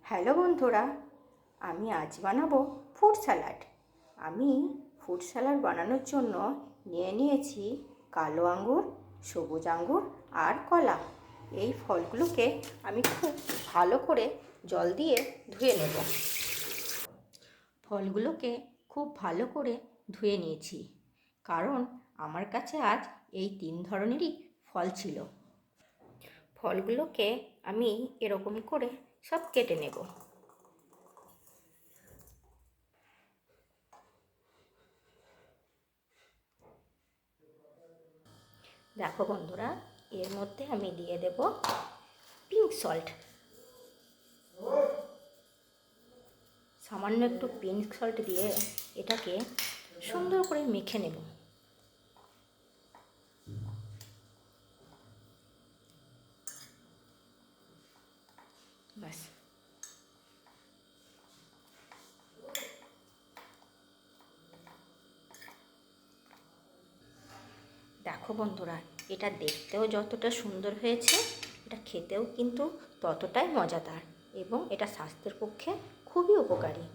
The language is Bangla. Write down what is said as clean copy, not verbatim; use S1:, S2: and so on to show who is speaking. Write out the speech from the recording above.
S1: হ্যালো বন্ধুরা, আমি আজ বানাবো ফ্রুট স্যালাড। আমি ফ্রুট স্যালাড বানানোর জন্য নিয়েছি কালো আঙ্গুর, সবুজ আঙ্গুর আর কলা। এই ফলগুলোকে আমি খুব ভালো করে জল দিয়ে ধুয়ে নেব। ফলগুলোকে খুব ভালো করে ধুয়ে নিয়েছি, কারণ আমার কাছে আজ এই 3 ধরনেরই ফল ছিল। ফলগুলোকে আমি এরকম করে সব কেটে নেব। দেখো বন্ধুরা, এর মধ্যে আমি দিয়ে দেব পিঙ্ক সল্ট। সামান্য একটু পিঙ্ক সল্ট দিয়ে এটাকে সুন্দর করে মেখে নেব। ব্যাস। দেখো বন্ধুরা, এটা দেখতেও যতটা সুন্দর হয়েছে, এটা খেতেও কিন্তু ততটাই মজাদার এবং এটা স্বাস্থ্যের পক্ষে খুবই উপকারী।